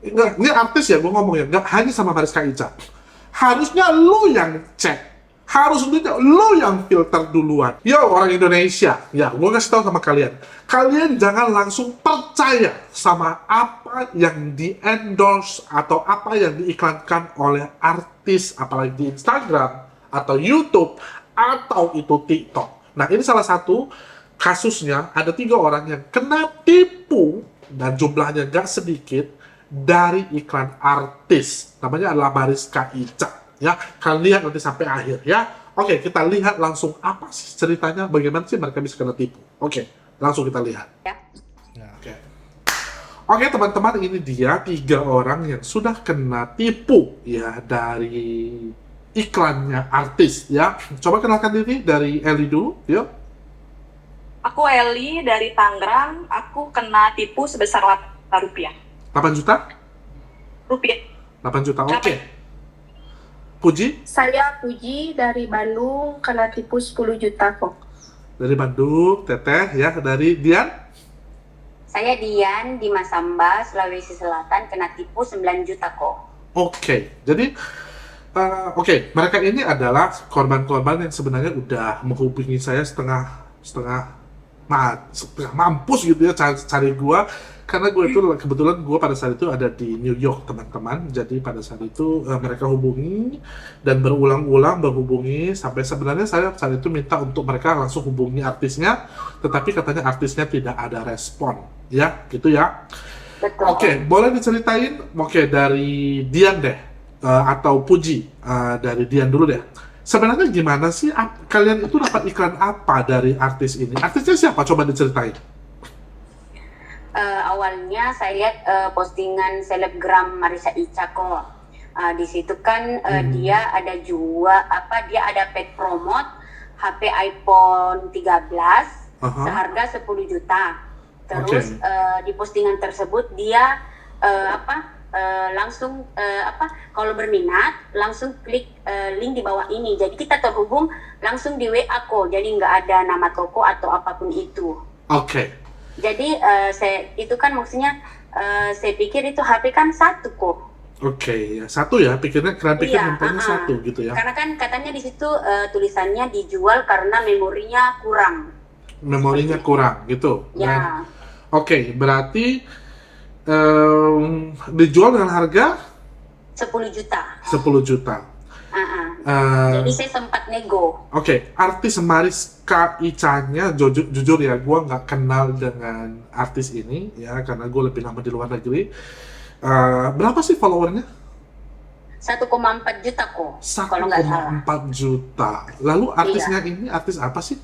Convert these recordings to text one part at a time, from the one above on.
Enggak, ini artis ya gue ngomong ya, nggak hanya sama Mariska Ica. Harusnya lu yang cek, harusnya lu yang filter duluan. Yo orang Indonesia, ya gue kasih tahu sama kalian, kalian jangan langsung percaya sama apa yang di endorse atau apa yang diiklankan oleh artis, apalagi di Instagram atau YouTube atau itu TikTok. Nah ini salah satu kasusnya, ada 3 orang yang kena tipu dan jumlahnya gak sedikit dari iklan artis. Namanya adalah Mariska Ica. Ya, kalian lihat nanti sampai akhir ya. Oke, kita lihat langsung apa sih ceritanya, bagaimana sih mereka bisa kena tipu. Oke, langsung kita lihat. Ya. Oke. Oke teman-teman, ini dia 3 orang yang sudah kena tipu ya dari iklannya artis ya. Coba kenalkan diri dari Eli dulu, yuk. Aku Eli dari Tangerang. Aku kena tipu sebesar 8 rupiah. 8 juta? Rupiah. 8 juta, oke. Puji? Saya Puji dari Bandung, kena tipu 10 juta kok. Dari Bandung, Teteh ya, dari Dian? Saya Dian di Masamba, Sulawesi Selatan, kena tipu 9 juta kok. Oke, jadi oke, mereka ini adalah korban-korban yang sebenarnya udah menghubungi saya setengah mampus gitu ya cari gua, karena gue itu kebetulan gue pada saat itu ada di New York teman-teman. Jadi pada saat itu mereka hubungi dan berulang-ulang berhubungi sampai sebenarnya saya saat itu minta untuk mereka langsung hubungi artisnya, tetapi katanya artisnya tidak ada respon ya gitu ya. Betul. Oke, boleh diceritain dari Dian deh, atau Puji, dari Dian dulu deh. Sebenarnya gimana sih kalian itu dapat iklan apa dari artis ini? Artisnya siapa? Coba diceritain. Awalnya saya lihat postingan selebgram Mariska Ica kok. Di situ kan dia ada dia ada paid promote HP iPhone 13 Aha. seharga 10 juta. Terus Oke. di postingan tersebut dia langsung kalau berminat langsung klik link di bawah ini. Jadi kita terhubung langsung di WA kok. Jadi nggak ada nama toko atau apapun itu. Oke. Jadi itu kan maksudnya saya pikir itu HP kan satu kok. Oke, ya satu ya, kalian pikir Iya, handphonenya satu gitu ya. Karena kan katanya di situ tulisannya dijual karena memorinya kurang. Memorinya kurang gitu. Ya, Oke, berarti dijual dengan harga 10 juta. 10 juta. Jadi saya sempat nego. Oke, artis Mariska Ica-nya jujur ya, gue nggak kenal dengan artis ini ya, karena gue lebih lama di luar negeri. Berapa sih followernya? 1,4 juta kok, kalau nggak salah. 1,4 juta. Lalu artisnya ini artis apa sih?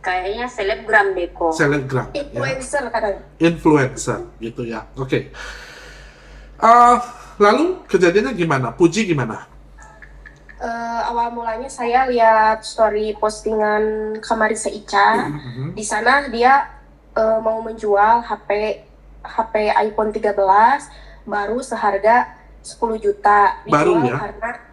Kayaknya selebgram deh kok. Selebgram. Ya. Influencer kadang. Influencer gitu ya. Oke. Lalu kejadiannya gimana? Puji gimana? Awal mulanya saya lihat story postingan Mariska Ica. Di sana dia mau menjual HP iPhone 13 baru seharga 10 juta. Baru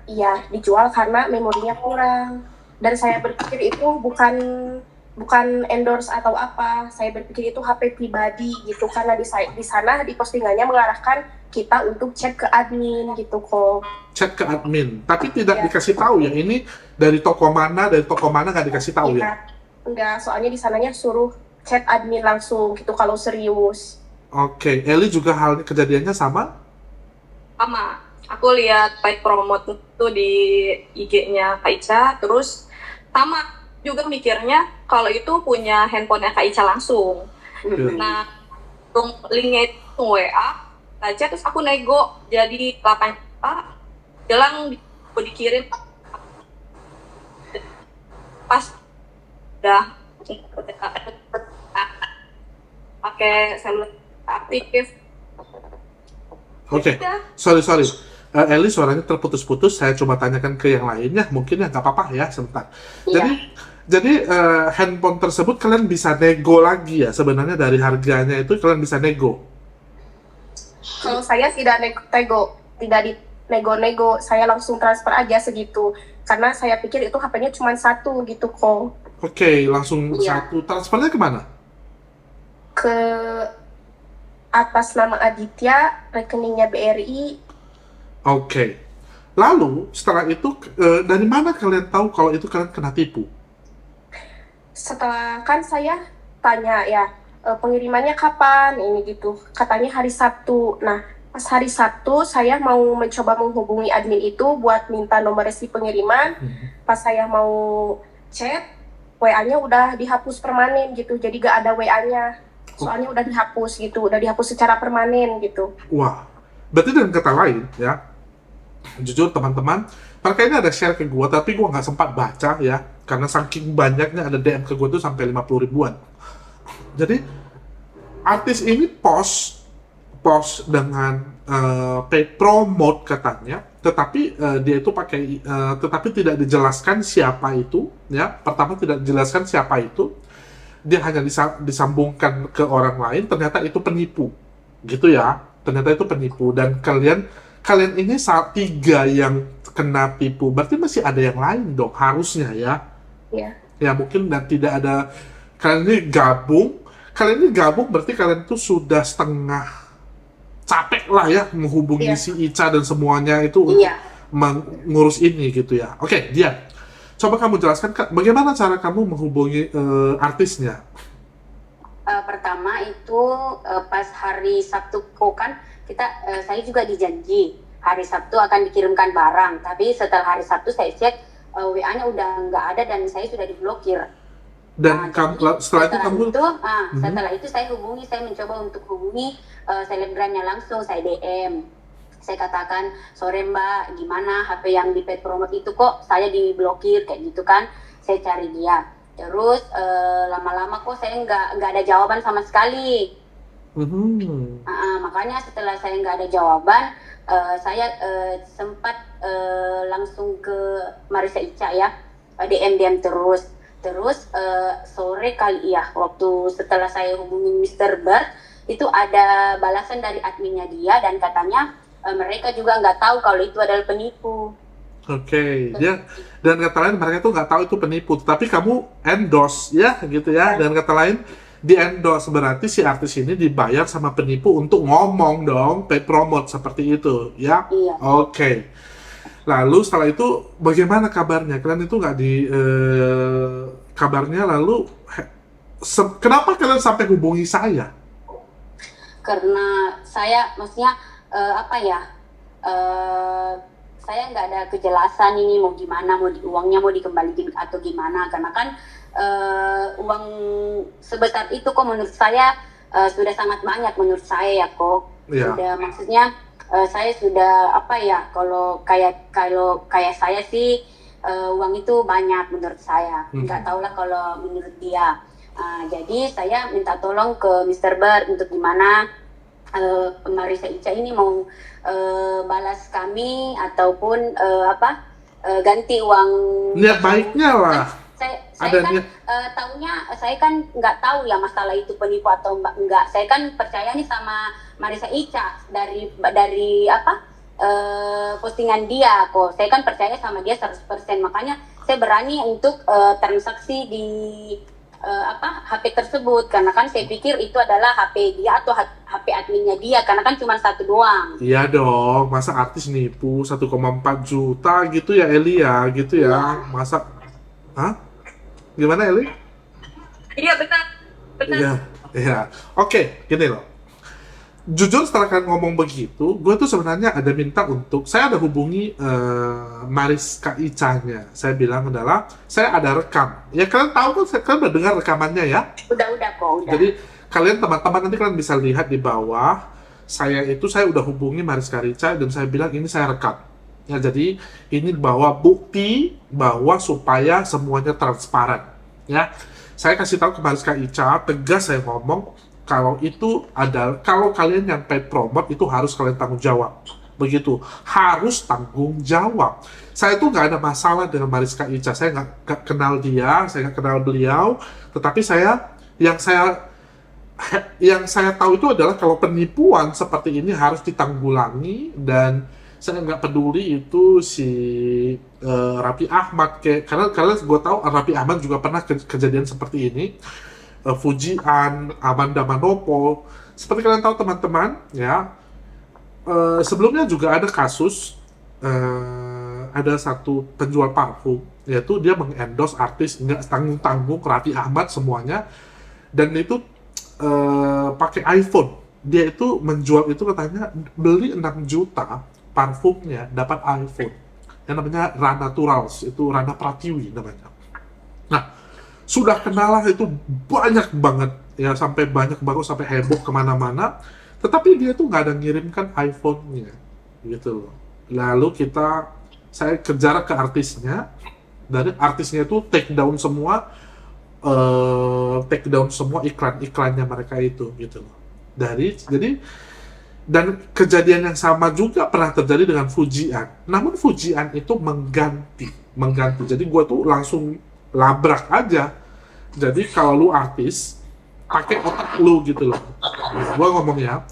ya? Dijual karena memorinya kurang. Dan saya berpikir itu bukan endorse atau apa. Saya berpikir itu HP pribadi gitu, karena di sana di postingannya mengarahkan kita untuk chat ke admin gitu kok. Chat ke admin, tapi tidak dikasih tahu ya ini dari toko mana nggak dikasih tahu ya? Enggak, soalnya di sananya suruh chat admin langsung gitu kalau serius. Oke, Eli juga kejadiannya sama? Sama. Aku lihat paid promote itu di IG-nya Kak Ica, terus sama juga mikirnya kalau itu punya handphonenya Kak Ica langsung. Nah, linknya itu WA aja, terus aku nego jadi 8 juta, jelang dikirim pas udah pakai seluler aktif. Oke, Udah. sorry. Eli suaranya terputus-putus, saya coba tanyakan ke yang lainnya, mungkin ya nggak apa-apa ya, sebentar. Jadi handphone tersebut kalian bisa nego lagi ya, sebenarnya dari harganya itu kalian bisa nego. Kalau saya tidak tidak di nego-nego, saya langsung transfer aja segitu. Karena saya pikir itu HP-nya cuma satu gitu kok. Oke, langsung Iya. satu. Transfernya kemana? Ke atas nama Aditya, rekeningnya BRI. Oke. Lalu setelah itu dari mana kalian tahu kalau itu kalian kena tipu? Setelah kan saya tanya ya, pengirimannya kapan ini gitu, katanya hari Sabtu. Nah, pas hari Sabtu saya mau mencoba menghubungi admin itu buat minta nomor resi pengiriman. Pas saya mau chat, WA-nya udah dihapus permanen gitu, jadi gak ada WA-nya, soalnya udah dihapus gitu, udah dihapus secara permanen gitu. Wah, berarti dengan kata lain ya, jujur teman-teman, mereka ini ada share ke gue, tapi gue nggak sempat baca ya, karena saking banyaknya ada DM ke gue tuh sampai 50 ribuan. Jadi artis ini post dengan paid promote katanya, tetapi dia itu pakai, tetapi tidak dijelaskan siapa itu, ya. Pertama tidak dijelaskan siapa itu, dia hanya disambungkan ke orang lain, ternyata itu penipu, gitu ya. Ternyata itu penipu, dan kalian ini saat 3 yang kena tipu, berarti masih ada yang lain dong, harusnya ya. Iya. Ya mungkin dan tidak ada, kalian ini gabung berarti kalian tuh sudah setengah capek lah ya menghubungi Iya. si Ica dan semuanya itu untuk Iya. mengurus ini gitu ya. Oke, dia. Coba kamu jelaskan Kak, bagaimana cara kamu menghubungi artisnya? Pertama itu pas hari Sabtu kan saya juga dijanji hari Sabtu akan dikirimkan barang, tapi setelah hari Sabtu saya cek WA-nya udah nggak ada dan saya sudah diblokir. Dan Jadi, setelah itu kamu setelah itu saya mencoba untuk hubungi selebgramnya langsung, saya DM. Saya katakan, sore Mbak, gimana HP yang di paid promote itu kok saya diblokir kayak gitu kan? Saya cari dia. Terus lama-lama kok saya nggak ada jawaban sama sekali. Makanya setelah saya nggak ada jawaban, saya sempat langsung ke Marissa Ica ya, DM terus. Terus sore kali ya, waktu setelah saya hubungin Mr. Bird, itu ada balasan dari adminnya dia dan katanya mereka juga nggak tahu kalau itu adalah penipu. Oke, dia dan kata lain mereka tuh nggak tahu itu penipu, tapi kamu endorse ya gitu ya. Dan kata lain di endorse berarti si artis ini dibayar sama penipu untuk ngomong dong, paid promote seperti itu ya. Iya. Oke. Lalu setelah itu bagaimana kabarnya? Kalian itu nggak di kabarnya lalu kenapa kalian sampai hubungi saya? Karena saya maksudnya saya nggak ada kejelasan ini mau gimana, uangnya mau dikembalikan atau gimana, karena kan uang sebesar itu kok menurut saya sudah sangat banyak menurut saya ya kok. Ya. Sudah, maksudnya saya sudah kalau kayak saya sih uang itu banyak menurut saya, nggak tahulah kalau menurut dia. Jadi saya minta tolong ke Mr. Bird untuk gimana Marissa Ica ini mau balas kami ataupun ganti uang. Niat baiknya lah. Saya kan nggak tahu ya masalah itu penipu atau enggak. Saya kan percaya nih sama Marissa Ica dari postingan dia kok. Saya kan percaya sama dia 100%, makanya saya berani untuk transaksi di HP tersebut, karena kan saya pikir itu adalah HP dia atau HP adminnya dia, karena kan cuma satu doang. Iya dong, masa artis nipu 1,4 juta gitu ya Eli ya, gitu ya. Iya. Masa gimana Eli? Iya benar. Iya. Oke, gini loh. Jujur setelah kalian ngomong begitu, gue tuh sebenarnya ada minta untuk, saya ada hubungi Mariska Ica-nya. Saya bilang adalah, saya ada rekam. Ya kalian tahu kan, kalian udah dengar rekamannya ya? Udah kok, udah. Jadi kalian teman-teman nanti kalian bisa lihat di bawah, saya udah hubungi Mariska Ica dan saya bilang ini saya rekam. Ya jadi ini bawa bukti bahwa supaya semuanya transparan. Ya, saya kasih tahu ke Mariska Ica, tegas saya ngomong, kalau kalian yang paid promote itu harus kalian tanggung jawab. Begitu, harus tanggung jawab. Saya tuh nggak ada masalah dengan Mariska Ica, saya nggak kenal dia, saya nggak kenal beliau, tetapi yang saya tahu itu adalah kalau penipuan seperti ini harus ditanggulangi, dan saya nggak peduli itu si Raffi Ahmad, karena gue tahu Raffi Ahmad juga pernah kejadian seperti ini. Fujian, Amanda Manopo, seperti kalian tahu teman-teman, ya, sebelumnya juga ada kasus, ada satu penjual parfum, yaitu dia mengendorse artis nggak tanggung-tanggung, Raffi Ahmad semuanya, dan itu pakai iPhone. Dia itu menjual itu katanya beli 6 juta parfumnya dapat iPhone. Yang namanya Rana Naturals, itu Rana Pratiwi namanya. Nah, sudah kenalah itu banyak banget, ya sampai banyak banget, sampai heboh kemana-mana. Tetapi dia tuh nggak ada ngirimkan iPhone-nya, gitu loh. Lalu saya kejar ke artisnya, dari artisnya itu take down semua iklan-iklannya mereka itu, gitu loh. Dan kejadian yang sama juga pernah terjadi dengan Fujian. Namun Fujian itu mengganti. Jadi gue tuh langsung labrak aja. Jadi kalau lu artis, pakai otak lu gitu loh. Gue ngomongnya,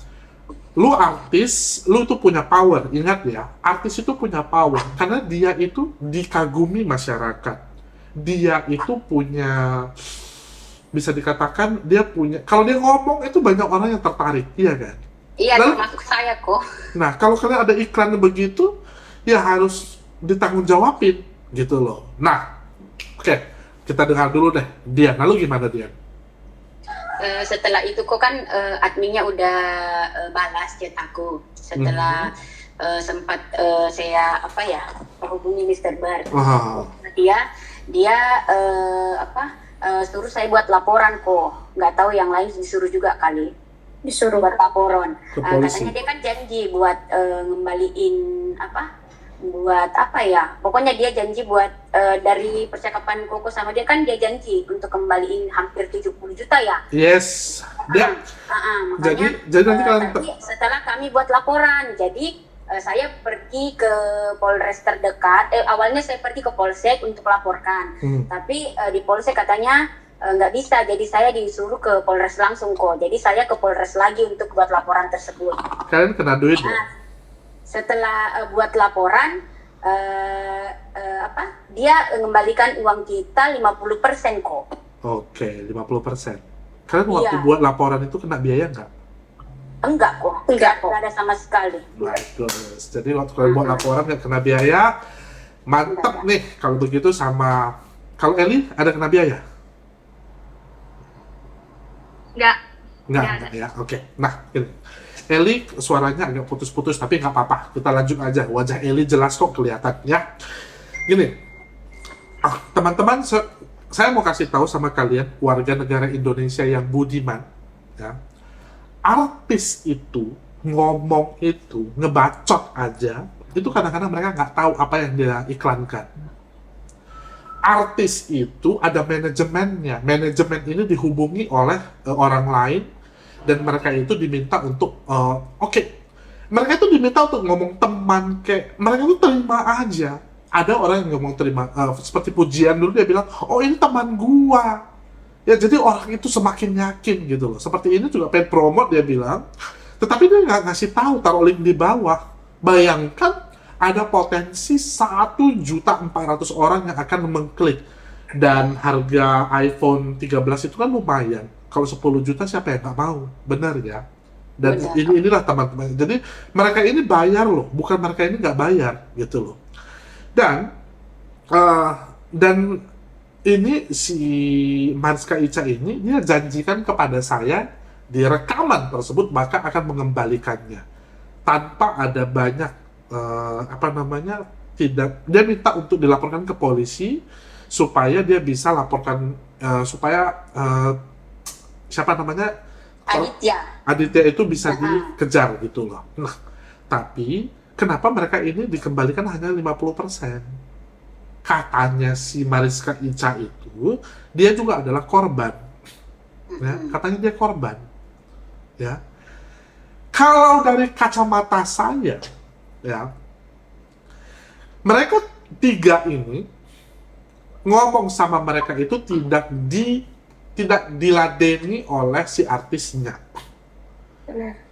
lu artis, lu tuh punya power. Ingat ya, artis itu punya power karena dia itu dikagumi masyarakat. Dia itu punya, bisa dikatakan dia punya, kalau dia ngomong itu banyak orang yang tertarik, iya kan? Iya, Lalu, termasuk saya kok. nah, kalau kalian ada iklan begitu, ya harus ditanggungjawabin gitu loh. Nah, oke, kita dengar dulu deh Dian. Lalu gimana Dian? Setelah itu kok kan adminnya udah balas chat aku. Setelah sempat saya hubungi Mr. Bar. Dia suruh saya buat laporan kok. Nggak tahu yang lain disuruh juga kali. Disuruh buat laporan. Katanya dia kan janji buat ngembaliin pokoknya dia janji buat dari percakapan Koko sama dia kan dia janji untuk kembaliin hampir 70 juta ya. Yes. Dia. Makanya, jadi nanti kalian setelah kami buat laporan, jadi saya pergi ke Polres terdekat. Awalnya saya pergi ke Polsek untuk laporkan, tapi di Polsek katanya nggak bisa, jadi saya disuruh ke Polres langsung kok. Jadi saya ke Polres lagi untuk buat laporan tersebut. Kalian kena duit ya? Setelah buat laporan, dia mengembalikan uang kita 50% kok. Oke, 50%. Kalian waktu buat laporan itu kena biaya nggak? Enggak kok, enggak ada sama sekali. Bagus. Jadi waktu kalian buat laporan nggak kena biaya, mantep nih kalau begitu. Sama kalau Eli ada kena biaya? Enggak ya. Oke. Nah, ini. Eli suaranya agak putus-putus, tapi nggak apa-apa. Kita lanjut aja. Wajah Eli jelas kok kelihatan ya. Gini, teman-teman, saya mau kasih tahu sama kalian, warga negara Indonesia yang budiman, ya. Artis itu ngomong itu, ngebacot aja, itu kadang-kadang mereka nggak tahu apa yang dia iklankan. Artis itu ada manajemennya. Manajemen ini dihubungi oleh orang lain, dan mereka itu diminta untuk mereka itu diminta untuk ngomong teman, kayak mereka itu terima aja. Ada orang yang ngomong terima, seperti Pujian dulu dia bilang, oh ini teman gua ya, jadi orang itu semakin yakin gitu loh. Seperti ini juga pengen promote dia bilang, tetapi dia nggak ngasih tahu, taruh link di bawah. Bayangkan ada potensi 1.400.000 orang yang akan mengklik, dan harga iPhone 13 itu kan lumayan. Kalau 10 juta siapa yang nggak mau, benar ya? Dan inilah teman-teman. Jadi mereka ini bayar loh, bukan mereka ini nggak bayar gitu loh. Dan ini si Mariska Ica ini dia janjikan kepada saya di rekaman tersebut maka akan mengembalikannya tanpa ada banyak tidak, dia minta untuk dilaporkan ke polisi supaya dia bisa laporkan Aditya itu bisa dikejar gitu loh. Nah, tapi kenapa mereka ini dikembalikan hanya 50%? Katanya si Mariska Ica itu dia juga adalah korban. Ya, katanya dia korban. Ya. Kalau dari kacamata saya, ya, mereka tiga ini ngomong sama mereka itu tidak diladeni oleh si artisnya.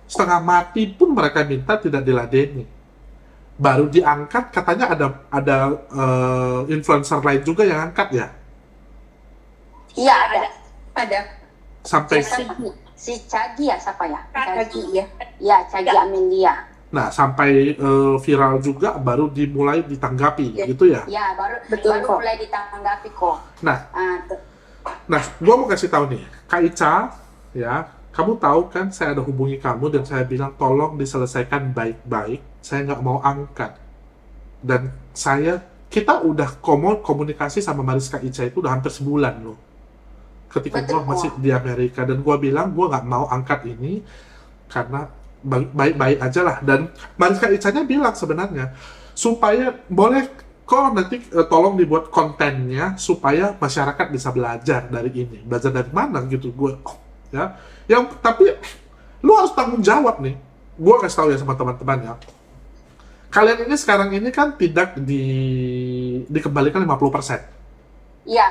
Setengah mati pun mereka minta tidak diladeni. Baru diangkat, katanya ada influencer lain juga yang angkat ya? Iya, ada. Ada. Sampai si Cagi ya, siapa ya? Lagi ya. Ya, Cagi Amelia. Nah, sampai viral juga baru dimulai ditanggapi, Ya. gitu ya. Ya, baru Betul baru kok. mulai ditanggapi kok. Nah, Tuh. Nah, gua mau kasih tahu nih, Kak Ica, ya, kamu tahu kan saya ada hubungi kamu dan saya bilang tolong diselesaikan baik-baik, saya nggak mau angkat. Dan kita udah komunikasi sama Mariska Ica itu udah hampir sebulan loh. Ketika Betul, gua masih kok. di Amerika dan gua bilang gua nggak mau angkat ini karena baik-baik aja lah. Dan Mariska Ica-nya bilang sebenarnya supaya boleh kok nanti tolong dibuat kontennya supaya masyarakat bisa belajar dari ini. Belajar dari mana gitu gue. Ya. Tapi lu harus tanggung jawab nih. Gue kasih tahu ya sama teman-teman ya. Kalian ini sekarang ini kan tidak dikembalikan 50%. Iya,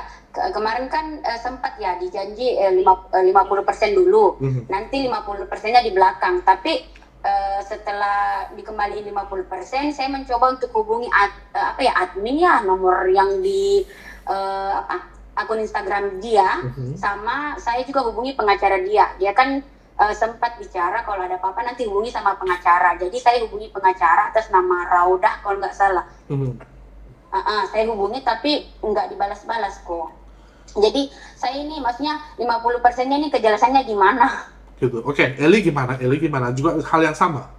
kemarin kan sempat ya dijanji 50% dulu. Mhm. Nanti 50%-nya di belakang. Tapi setelah dikembaliin 50%, saya mencoba untuk hubungi admin ya, nomor yang di akun Instagram dia, Mhm. sama saya juga hubungi pengacara dia. Dia kan sempat bicara kalau ada apa-apa nanti hubungi sama pengacara. Jadi saya hubungi pengacara atas nama Raudah kalau nggak salah. Mhm. Saya hubungi tapi nggak dibalas-balas kok. Jadi saya ini maksudnya 50%-nya ini kejelasannya gimana? Gitu. Oke, Eli gimana? Juga hal yang sama.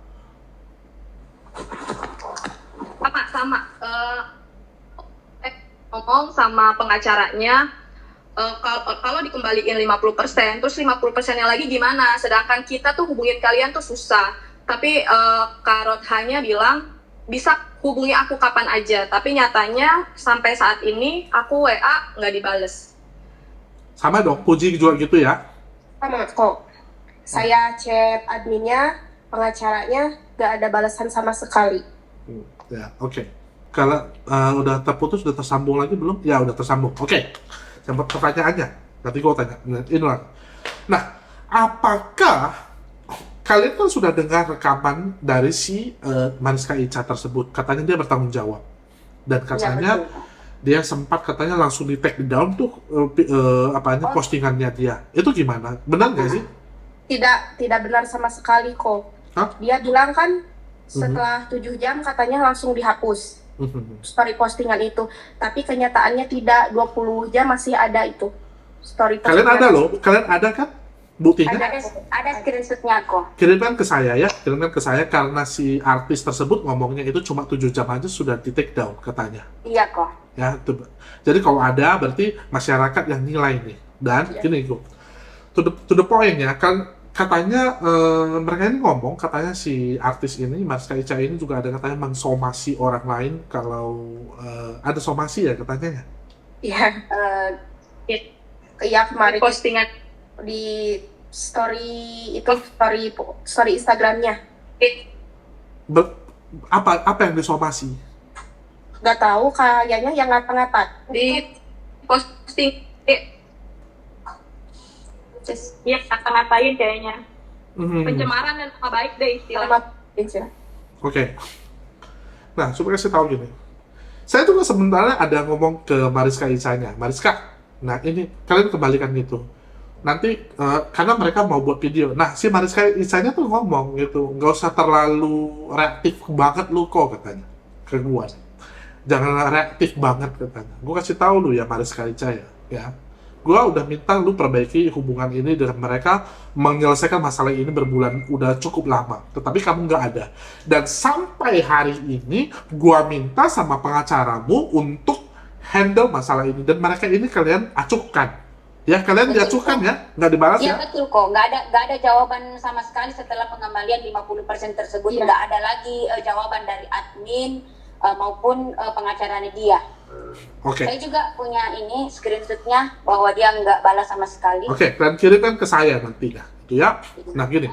Sama. Ngomong sama pengacaranya, kalau dikembaliin 50%, terus 50%-nya lagi gimana? Sedangkan kita tuh hubungin kalian tuh susah. Tapi Kak Rodhanya bilang, bisa hubungi aku kapan aja. Tapi nyatanya sampai saat ini aku WA nggak dibales. Sama dong, Puji juga gitu ya. Sama kok. Saya chat adminnya, pengacaranya, nggak ada balasan sama sekali. Ya, oke. Kalau udah terputus, udah tersambung lagi belum? Ya, udah tersambung. Oke. Sampai pertanyaannya. Nanti gue tanya. Ini lah. Nah, apakah kalian kan sudah dengar rekaman dari si Mariska Ica tersebut? Katanya dia bertanggung jawab. Dan katanya Ya, betul. dia sempat katanya langsung di take down tuh postingannya dia. Itu gimana? Benar nggak sih? Tidak benar sama sekali kok. Hah? Dia bilang kan setelah 7 jam katanya langsung dihapus story postingan itu. Tapi kenyataannya tidak, 20 jam masih ada itu story Kalian postingan. ada loh? Kalian ada kan? Buktinya? Ada screenshotnya kok. Kirimkan ke saya ya, karena si artis tersebut ngomongnya itu cuma 7 jam aja sudah di take down katanya. Iya kok. Ya, jadi kalau ada berarti masyarakat yang nilai nih. Dan gini kok, to the point ya, kan katanya mereka ini ngomong, katanya si artis ini, Mariska Ica ini juga ada katanya mensomasi orang lain kalau ada somasi ya katanya ya. Iya, Eh, iya kemarin Postingan di story itu story Instagramnya. Apa yang disomasi? Nggak tahu, kayaknya yang ngata-ngata. di posting ya ngata-ngatain kayaknya pencemaran dan nama baik deh istilahnya. Sama Oke. Nah, supaya kasih tahu gini. Saya juga sebenarnya ada ngomong ke Mariska Ica-nya. Mariska, nah ini kalian kembalikan gitu. Nanti karena mereka mau buat video. Nah, si Mariska Ica-nya tuh ngomong gitu, nggak usah terlalu reaktif banget lu kok katanya ke gua. Jangan reaktif banget katanya. Gua kasih tahu lu ya Mariska Ica ya. Gua udah minta lu perbaiki hubungan ini dengan mereka, menyelesaikan masalah ini berbulan, udah cukup lama. Tetapi kamu nggak ada. Dan sampai hari ini, gua minta sama pengacaramu untuk handle masalah ini. Dan mereka ini kalian acuhkan. Ya, kalian Betul. diacuhkan ya, nggak dibalas Iya ya. betul kok, nggak ada jawaban sama sekali setelah pengembalian 50% tersebut. Iya. Nggak ada lagi jawaban dari admin maupun pengacaranya dia. Oke. Saya juga punya ini screenshotnya bahwa dia nggak balas sama sekali. Oke, kalian kirimkan ke saya nanti ya, gitu ya. Nah gini,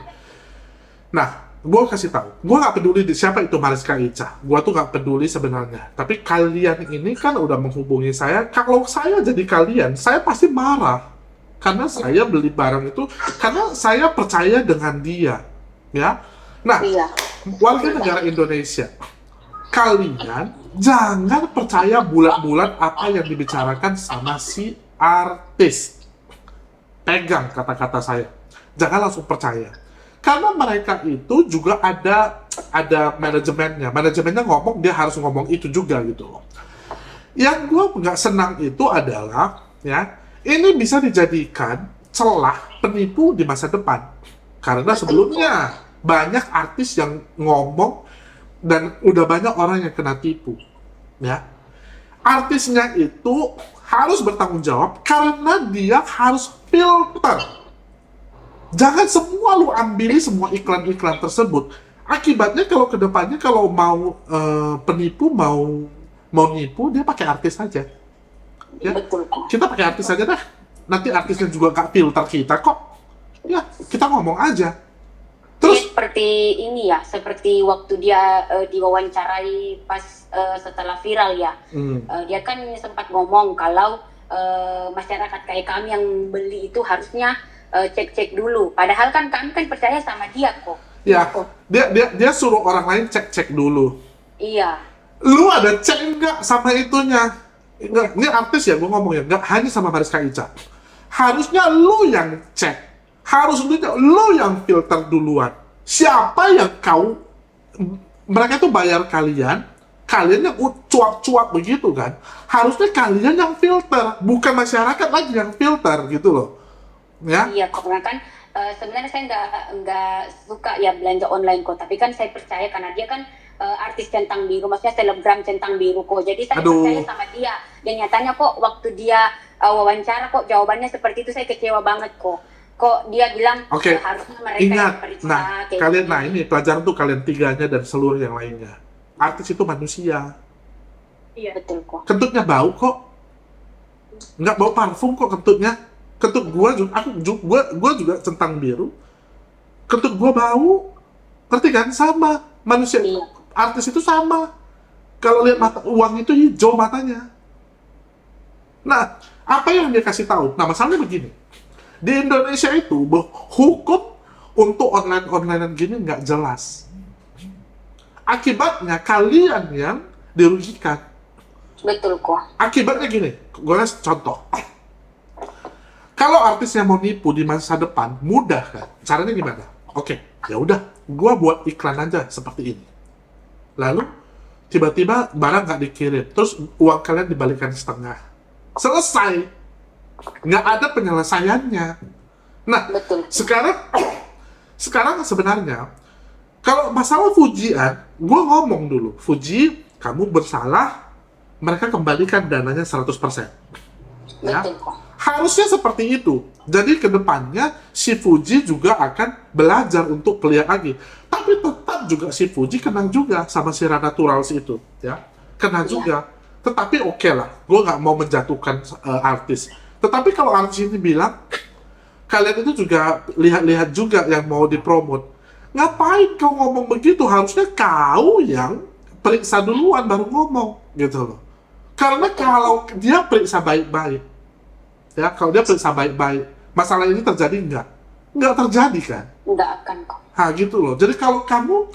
gue kasih tahu, gue nggak peduli siapa itu Mariska Ica, gue tuh nggak peduli sebenarnya. Tapi kalian ini kan udah menghubungi saya, kalau saya jadi kalian, saya pasti marah karena saya beli barang itu karena saya percaya dengan dia, ya. Nah, Iya. warga negara Indonesia, kalian jangan percaya bulat-bulat apa yang dibicarakan sama si artis. Pegang kata-kata saya. jangan langsung percaya. Karena mereka itu juga ada manajemennya. Manajemennya ngomong, dia harus ngomong itu juga gitu loh. Yang gue nggak senang itu adalah, ya, ini bisa dijadikan celah penipu di masa depan. Karena sebelumnya banyak artis yang ngomong dan udah banyak orang yang kena tipu, ya. Artisnya itu harus bertanggung jawab karena dia harus filter. Jangan semua lu ambili semua iklan-iklan tersebut. Akibatnya kalau kedepannya kalau mau penipu mau nipu, dia pakai artis saja. Ya, Betul kok. kita pakai artis saja dah. Nanti artisnya juga gak filter kita kok. Ya, kita ngomong aja. Terus Terus, seperti ini ya, seperti waktu dia diwawancarai pas setelah viral ya. Dia kan sempat ngomong kalau masyarakat kayak kami yang beli itu harusnya cek-cek dulu. Padahal kan kami kan percaya sama dia kok. ya, dia suruh orang lain cek-cek dulu. Iya, Lu ada cek nggak sama itunya? Nggak, ini artis ya, gue ngomong ya, nggak hanya sama Mariska Ica. Harusnya lu yang cek. Harusnya lu yang filter duluan. Siapa yang mereka tuh bayar kalian yang cuap-cuap begitu kan. Harusnya kalian yang filter, bukan masyarakat lagi yang filter gitu loh. Ya, iya kok. Karena kan sebenarnya saya nggak suka ya belanja online kok. Tapi kan saya percaya karena dia kan artis centang biru, maksudnya selebgram centang biru kok. Jadi saya Aduh. percaya sama dia. Dan nyatanya kok waktu dia wawancara kok jawabannya seperti itu, saya kecewa banget kok. Kok dia bilang Oke, harusnya mereka ingat. yang periksa Nah, kayak kalian, gini. nah ini pelajaran tuh kalian tiganya dan seluruh yang lainnya. Artis itu manusia. Iya. Betul kok. Kentutnya bau kok. Nggak bau parfum kok kentutnya. Kentut gua juga, gua juga centang biru. Kentut gua bau. Ngerti kan? Sama. Manusia, Iya. artis itu sama. Kalau lihat mata uang itu hijau matanya. Nah, apa yang dia kasih tahu? Nah, masalahnya begini. Di Indonesia itu hukum untuk online-onlinean gini nggak jelas. Akibatnya kalian yang dirugikan. Betul kok. Akibatnya gini, gue kasih contoh. Kalau artisnya mau nipu di masa depan, mudah kan? Caranya gimana? Oke, ya udah, gue buat iklan aja seperti ini. Lalu tiba-tiba barang nggak dikirim, terus uang kalian dibalikan setengah. Selesai, nggak ada penyelesaiannya. Nah, Betul. sekarang sebenarnya kalau masalah Fujian, gue ngomong dulu, Fuji, kamu bersalah, mereka kembalikan dananya 100%. Ya. Betul kok. Harusnya seperti itu. Jadi kedepannya si Fuji juga akan belajar untuk pelihara lagi. Tapi tetap juga si Fuji kena juga sama si Rana Naturals itu, ya, kena juga. Tetapi oke lah, gue nggak mau menjatuhkan artis. Tetapi kalau artis ini bilang, kalian itu juga lihat-lihat juga yang mau dipromot. Ngapain kau ngomong begitu? Harusnya kau yang periksa duluan baru ngomong, gitu loh. Karena kalau dia periksa baik-baik, ya, kalau dia periksa baik-baik, masalah ini terjadi nggak? Nggak terjadi kan? Nggak akan kok. Nah, gitu loh. Jadi kalau kamu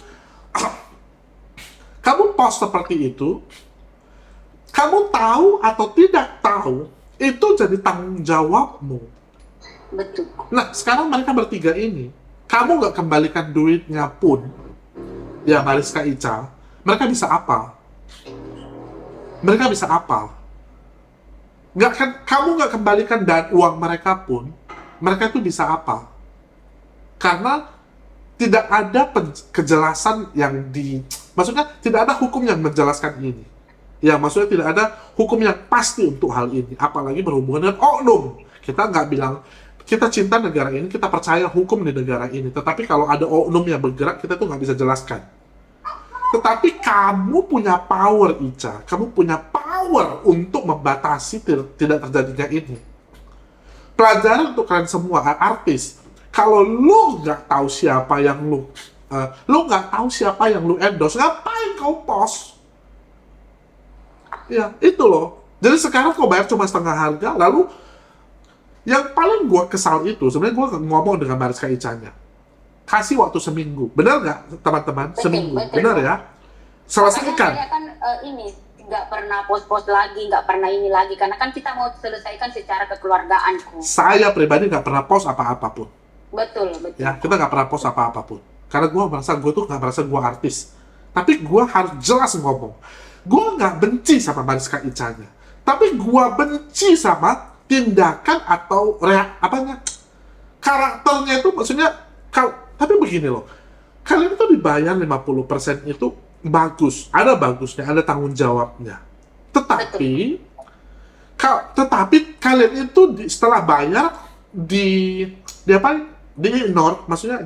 post seperti itu, kamu tahu atau tidak tahu, itu jadi tanggung jawabmu. Betul kok. Nah, sekarang mereka bertiga ini, kamu nggak kembalikan duitnya pun, ya Mariska Ica, mereka bisa apa? Mereka bisa apa? Nggak kan, kamu nggak kembalikan dan uang mereka pun, mereka itu bisa apa? Karena tidak ada kejelasan yang maksudnya tidak ada hukum yang menjelaskan ini. Ya, maksudnya tidak ada hukum yang pasti untuk hal ini, apalagi berhubungan dengan oknum. Kita nggak bilang kita cinta negara ini, kita percaya hukum di negara ini. Tetapi kalau ada oknum yang bergerak, kita tuh nggak bisa jelaskan. Tetapi kamu punya power, Ica. Kamu punya power untuk membatasi tidak terjadinya ini. Pelajaran untuk kalian semua, artis. Kalau lu nggak tahu siapa yang lu nggak tahu siapa yang lu endorse, ngapain kau post? Ya, itu loh. Jadi sekarang kau bayar cuma setengah harga, lalu yang paling gua kesal itu, sebenarnya gua ngomong dengan Mariska Ica-nya. Kasih waktu seminggu. Benar nggak, teman-teman? Betul, Seminggu. betul. Benar ya? Karena Selesaikan. saya kan ini nggak pernah post-post lagi, nggak pernah ini lagi. Karena kan kita mau selesaikan secara kekeluargaan kok. Saya pribadi nggak pernah post apa-apapun. Betul, betul. Ya, kita nggak pernah post apa-apapun. Karena gue nggak merasa gue artis. Tapi gue harus jelas ngomong. Gue nggak benci sama Mariska Ica-nya. Tapi gue benci sama tindakan atau karakternya itu, maksudnya, tapi begini loh. Kalian itu dibayar 50% itu bagus. Ada bagusnya, ada tanggung jawabnya. Tetapi kalian itu setelah bayar di ignore, maksudnya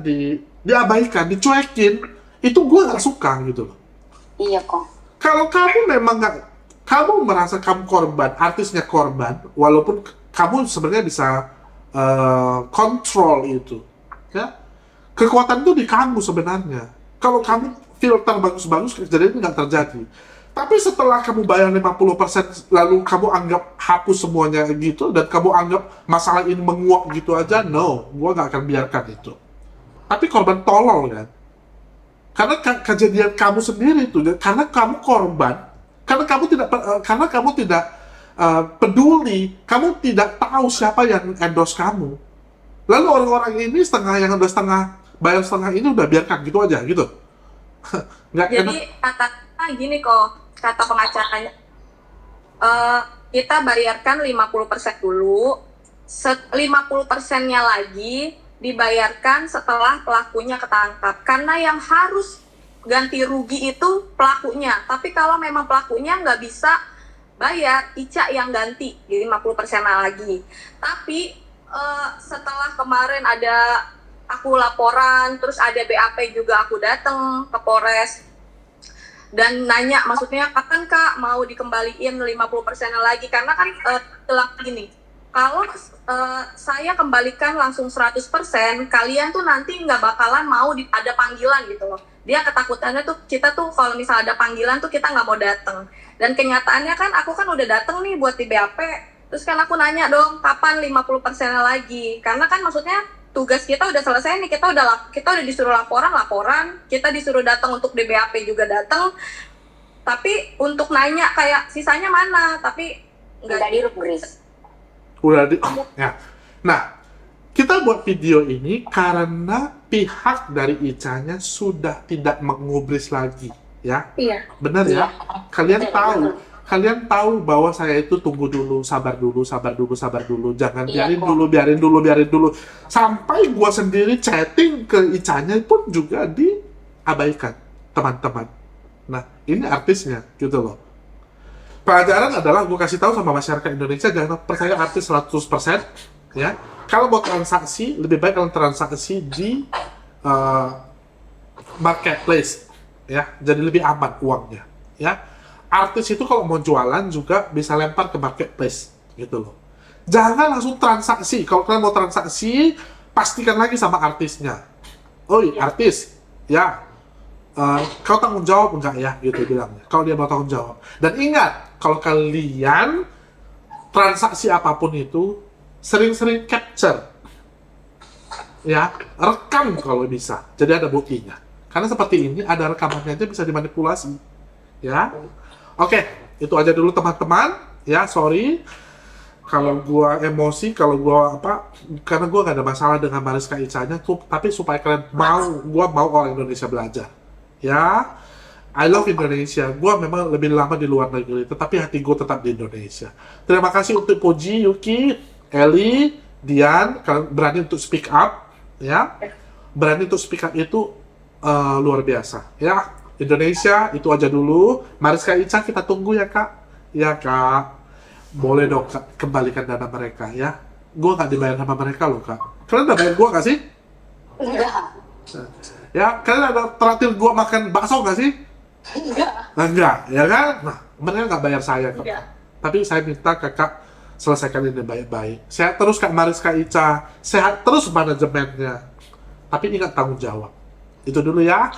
diabaikan, dicuekin, itu gue nggak suka gitu loh. Iya kok. Kalau kamu memang kamu merasa kamu korban, artisnya korban, walaupun kamu sebenarnya bisa kontrol itu, ya, kekuatan itu di kamu sebenarnya. Kalau kamu filter bagus-bagus, kejadian itu nggak terjadi. Tapi setelah kamu bayar 50%, lalu kamu anggap hapus semuanya gitu, dan kamu anggap masalah ini menguap gitu aja, no, gue nggak akan biarkan itu. Tapi korban tolol kan? Karena kejadian kamu sendiri itu, karena kamu korban, karena kamu tidak peduli, kamu tidak tahu siapa yang endorse kamu. Lalu orang-orang ini yang udah bayar setengah ini udah biarkan gitu aja gitu. Jadi kata gini kok, kata pengacaranya, kita bayarkan 50% dulu, 50%-nya lagi dibayarkan setelah pelakunya ketangkap. Karena yang harus ganti rugi itu pelakunya. Tapi kalau memang pelakunya nggak bisa bayar, Ica yang ganti di 50% lagi. Tapi setelah kemarin aku laporan, terus ada BAP juga, aku datang ke Polres dan nanya, maksudnya kapan Kak mau dikembaliin 50% lagi, karena kan telah gini, kalau saya kembalikan langsung 100%, kalian tuh nanti nggak bakalan mau ada panggilan gitu loh. Dia ketakutannya tuh, kita tuh kalau misalnya ada panggilan tuh kita nggak mau datang. Dan kenyataannya kan aku kan udah datang nih buat di BAP, terus kan aku nanya dong kapan 50% lagi, karena kan maksudnya tugas kita udah selesai nih, kita udah disuruh laporan, kita disuruh datang untuk DBAP juga datang, tapi untuk nanya kayak sisanya mana, tapi nggak dirubris. Ya. Nah, kita buat video ini karena pihak dari Ica-nya sudah tidak mengubris lagi, ya. Iya. Benar ya? Kalian Betul, tahu. betul. Kalian tahu bahwa saya itu tunggu dulu, sabar dulu. Jangan Iya, biarin dulu. Sampai gua sendiri chatting ke Ica-nya pun juga diabaikan, teman-teman. Nah, ini artisnya, gitu loh. Pelajaran adalah gue kasih tahu sama masyarakat Indonesia, jangan percaya artis 100%, ya. Kalau mau transaksi, lebih baik kalian transaksi di marketplace, ya. Jadi lebih aman uangnya, ya. Artis itu kalau mau jualan juga bisa lempar ke marketplace, gitu loh. Jangan langsung transaksi. Kalau kalian mau transaksi, pastikan lagi sama artisnya. Oi, artis, ya, kau tanggung jawab enggak ya, gitu bilangnya. Kalau dia mau tanggung jawab. Dan ingat, kalau kalian transaksi apapun itu, sering-sering capture, ya, rekam kalau bisa. Jadi ada buktinya. Karena seperti ini, ada rekamannya aja bisa dimanipulasi, ya. Oke, itu aja dulu teman-teman. Ya, sorry kalau gua emosi, karena gua gak ada masalah dengan Mariska Ica-nya tuh, tapi supaya kalian gua mau orang Indonesia belajar. Ya, I love Indonesia. Gua memang lebih lama di luar negeri, tetapi hati gua tetap di Indonesia. Terima kasih untuk Puji, Yuki, Eli, Dian, kalian berani untuk speak up, ya. Berani untuk speak up itu luar biasa, ya. Indonesia, itu aja dulu. Mariska Ica kita tunggu ya, Kak. Ya, Kak. Boleh dong, Kak, kembalikan dana mereka, ya. Gue nggak dibayar sama mereka loh, Kak. Kalian udah bayar gue nggak sih? Enggak. Ya, kalian ada traktir gue makan bakso nggak sih? Enggak, ya kan? Nah, mereka nggak bayar saya, Kak. Enggak. Tapi saya minta Kakak selesaikan ini baik-baik. Sehat terus, Kak Mariska Ica. Sehat terus manajemennya. Tapi ingat tanggung jawab. Itu dulu ya.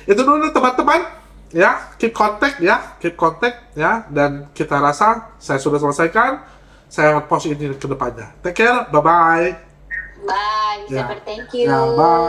Itu dulu teman-teman, ya, keep contact ya, dan kita rasa saya sudah selesaikan, saya post ini ke depannya. Take care, bye-bye. Bye, Ya. Sabar, thank you. Ya, bye.